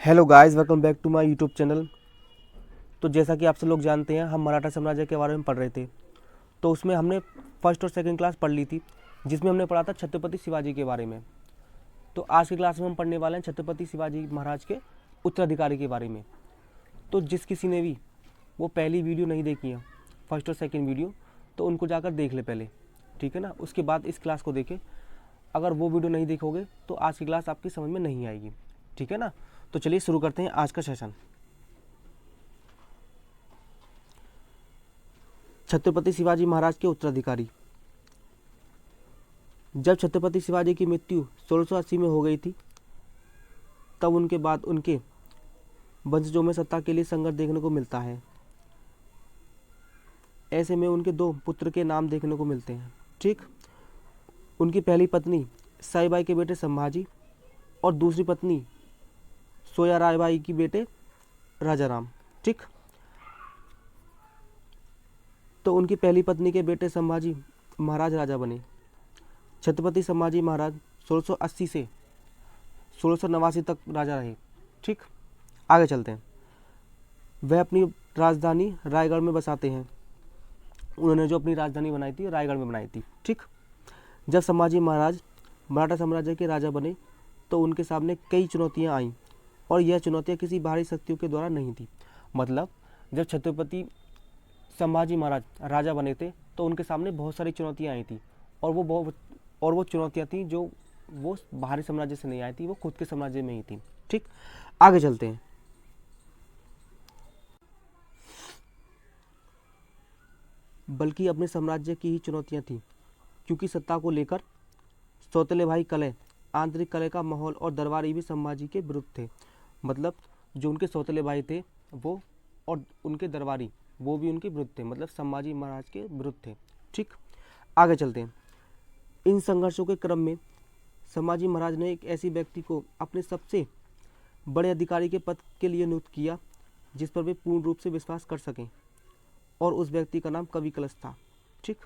Hello guys, welcome back to my YouTube channel. तो जैसा कि आप सब लोग जानते हैं, हम मराठा साम्राज्य के बारे में पढ़ रहे थे। तो उसमें हमने फर्स्ट और सेकंड क्लास पढ़ ली थी, जिसमें हमने पढ़ा था छत्रपति शिवाजी के बारे में। तो आज की क्लास में हम पढ़ने वाले हैं छत्रपति शिवाजी महाराज के उत्तराधिकारी के बारे में। तो जिस किसी ने भी वो पहली वीडियो नहीं देखी है, फर्स्ट और सेकेंड वीडियो, तो उनको जाकर देख ले पहले, ठीक है ना। उसके बाद इस क्लास को देखें। अगर वो वीडियो नहीं देखोगे तो आज की क्लास आपकी समझ में नहीं आएगी, ठीक है ना। तो चलिए शुरू करते हैं आज का सेशन। छत्रपति शिवाजी महाराज के उत्तराधिकारी। जब छत्रपति शिवाजी की मृत्यु 1680 में हो गई थी, तब उनके बाद उनके वंशजों में सत्ता के लिए संघर्ष देखने को मिलता है। ऐसे में उनके दो पुत्र के नाम देखने को मिलते हैं, ठीक। उनकी पहली पत्नी साईबाई के बेटे संभाजी और दूसरी पत्नी सोया रायबाई की बेटे राजाराम, ठीक। तो उनकी पहली पत्नी के बेटे संभाजी महाराज राजा बने। छत्रपति संभाजी महाराज 1680 से 1689 तक राजा रहे, ठीक। आगे चलते हैं। वह अपनी राजधानी रायगढ़ में बसाते हैं। उन्होंने जो अपनी राजधानी बनाई थी रायगढ़ में बनाई थी, ठीक। जब संभाजी महाराज मराठा साम्राज्य के राजा बने तो उनके सामने कई चुनौतियां आईं, और यह चुनौतियां किसी बाहरी शक्तियों के द्वारा नहीं थी। मतलब जब छत्रपति संभाजी महाराज राजा बने थे तो उनके सामने बहुत सारी चुनौतियां आई थी, और वो चुनौतियां थी जो वो बाहरी साम्राज्य से नहीं आई थी, वो खुद के साम्राज्य में ही थी, ठीक। आगे चलते हैं। बल्कि अपने साम्राज्य की ही चुनौतियां थी, क्योंकि सत्ता को लेकर सौतेले भाई कलह, आंतरिक कलह का माहौल और दरबारी भी संभाजी के विरुद्ध थे। मतलब जो उनके सौतेले भाई थे वो, और उनके दरबारी वो भी उनके विरुद्ध थे, मतलब संभाजी महाराज के विरुद्ध थे, ठीक। आगे चलते हैं। इन संघर्षों के क्रम में संभाजी महाराज ने एक ऐसी व्यक्ति को अपने सबसे बड़े अधिकारी के पद के लिए नियुक्त किया जिस पर वे पूर्ण रूप से विश्वास कर सकें, और उस व्यक्ति का नाम कवि कलश था, ठीक।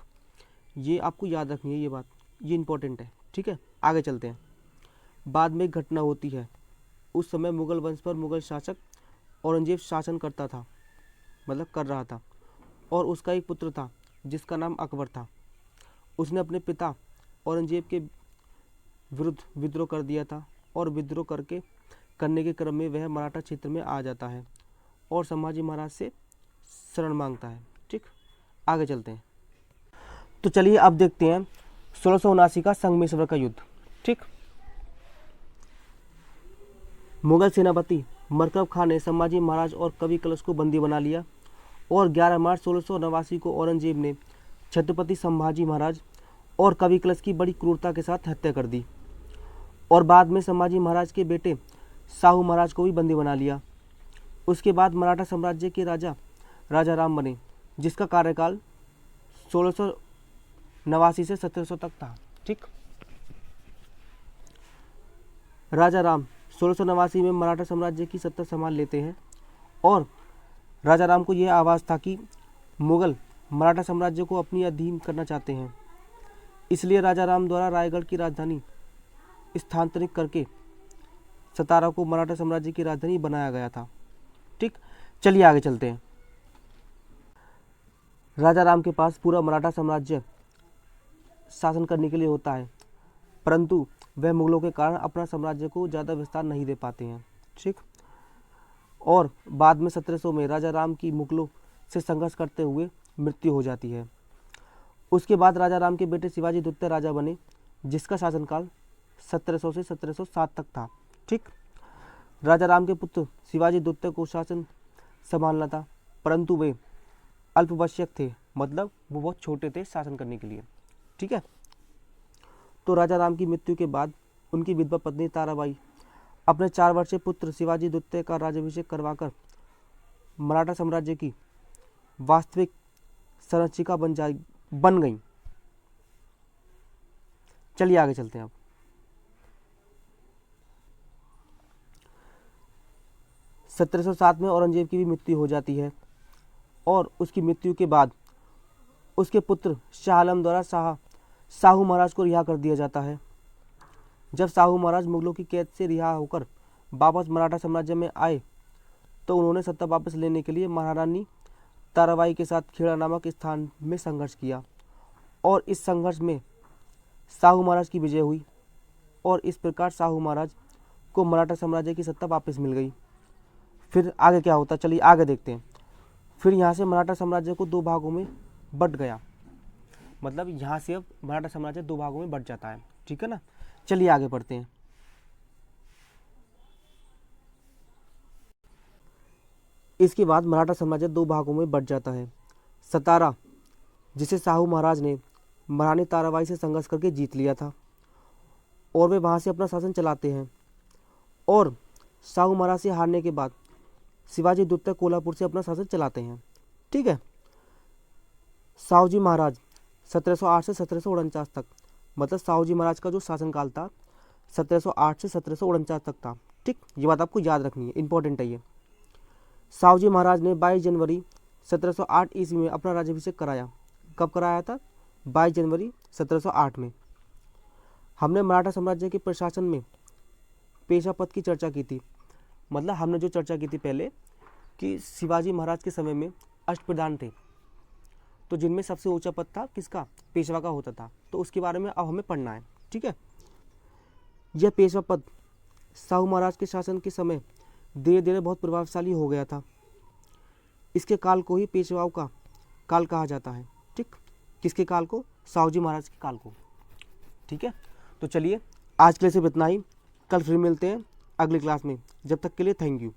ये आपको याद रखनी है, ये बात, ये इंपॉर्टेंट है, ठीक है। आगे चलते हैं। बाद में एक घटना होती है। उस समय मुगल वंश पर मुगल शासक औरंगजेब शासन करता था, मतलब कर रहा था, और उसका एक पुत्र था जिसका नाम अकबर था। उसने अपने पिता औरंगजेब के विरुद्ध विद्रोह कर दिया था, और विद्रोह करने के क्रम में वह मराठा क्षेत्र में आ जाता है और संभाजी महाराज से शरण मांगता है, ठीक। आगे चलते हैं। तो चलिए अब देखते हैं 1679 का संगमेश्वर का युद्ध, ठीक। मुगल सेनापति मरकब खान ने संभाजी महाराज और कवि कलश को बंदी बना लिया, और 11 मार्च 1689 को औरंगजेब ने छत्रपति संभाजी महाराज और कवि कलश की बड़ी क्रूरता के साथ हत्या कर दी, और बाद में संभाजी महाराज के बेटे साहू महाराज को भी बंदी बना लिया। उसके बाद मराठा साम्राज्य के राजा राजाराम बने, जिसका कार्यकाल 1689 से 1700 तक था, ठीक। राजाराम 1689 में मराठा साम्राज्य की सत्ता संभाल लेते हैं, और राजाराम को यह आभास था कि मुगल मराठा साम्राज्य को अपनी अधीन करना चाहते हैं। इसलिए राजाराम द्वारा रायगढ़ की राजधानी स्थानांतरित करके सतारा को मराठा साम्राज्य की राजधानी बनाया गया था, ठीक। चलिए आगे चलते हैं। राजाराम के पास पूरा मराठा साम्राज्य शासन करने के लिए होता है, परंतु वह मुगलों के कारण अपना साम्राज्य को ज़्यादा विस्तार नहीं दे पाते हैं, ठीक। और बाद में 1700 में राजाराम की मुगलों से संघर्ष करते हुए मृत्यु हो जाती है। उसके बाद राजाराम के बेटे शिवाजी द्वितीय राजा बने, जिसका शासनकाल 1700 से 1707 तक था, ठीक। राजाराम के पुत्र शिवाजी द्वितीय को शासन संभालना था, परंतु वे अल्पवयस्क थे, मतलब वो बहुत छोटे थे शासन करने के लिए, ठीक है। तो राजाराम की मृत्यु के बाद उनकी विधवा पत्नी ताराबाई अपने 4 वर्षीय पुत्र शिवाजी द्वितीय का राज्याभिषेक करवाकर मराठा साम्राज्य की वास्तविक संरक्षिका बन गई। चलिए आगे चलते हैं अब। 1707 में औरंगजेब की भी मृत्यु हो जाती है, और उसकी मृत्यु के बाद उसके पुत्र शाह आलम द्वारा साहू महाराज को रिहा कर दिया जाता है। जब साहू महाराज मुगलों की कैद से रिहा होकर वापस मराठा साम्राज्य में आए तो उन्होंने सत्ता वापस लेने के लिए महारानी ताराबाई के साथ खेड़ा नामक स्थान में संघर्ष किया और इस संघर्ष में शाहू महाराज की विजय हुई और इस प्रकार शाहू महाराज को मराठा साम्राज्य की सत्ता वापस मिल गई। फिर आगे क्या होता, चलिए आगे देखते हैं। फिर यहाँ से मराठा साम्राज्य को 2 भागों में बंट गया, मतलब यहाँ से अब मराठा साम्राज्य 2 भागों में बंट जाता है, ठीक है ना। चलिए आगे पढ़ते हैं। इसके बाद मराठा साम्राज्य 2 भागों में बंट जाता है। सतारा, जिसे शाहू महाराज ने महारानी ताराबाई से संघर्ष करके जीत लिया था और वे वहाँ से अपना शासन चलाते हैं, और शाहू महाराज से हारने के बाद शिवाजी द्वितीय कोल्हापुर से अपना शासन चलाते हैं, ठीक है। शाहू जी महाराज 1708 से 1749 तक, मतलब शाहू जी महाराज का जो शासनकाल था 1708 से 1749 तक था, ठीक। ये बात आपको याद रखनी है, इंपॉर्टेंट है ये। शाहू जी महाराज ने 22 जनवरी 1708 ईस्वी में अपना राज्याभिषेक कराया। कब कराया था? 22 जनवरी 1708 में। हमने मराठा साम्राज्य के प्रशासन में पेशवा पद की चर्चा की थी, मतलब हमने जो चर्चा की थी पहले कि शिवाजी महाराज के समय में अष्टप्रधान थे, तो जिनमें सबसे ऊंचा पद था किसका? पेशवा का होता था। तो उसके बारे में अब हमें पढ़ना है, ठीक है। यह पेशवा पद शाहू महाराज के शासन के समय धीरे धीरे बहुत प्रभावशाली हो गया था। इसके काल को ही पेशवाओं का काल कहा जाता है, ठीक। किसके काल को? शाहू जी महाराज के काल को, ठीक है। तो चलिए आज के लिए सिर्फ इतना ही, कल फिर मिलते हैं अगली क्लास में। जब तक के लिए थैंक यू।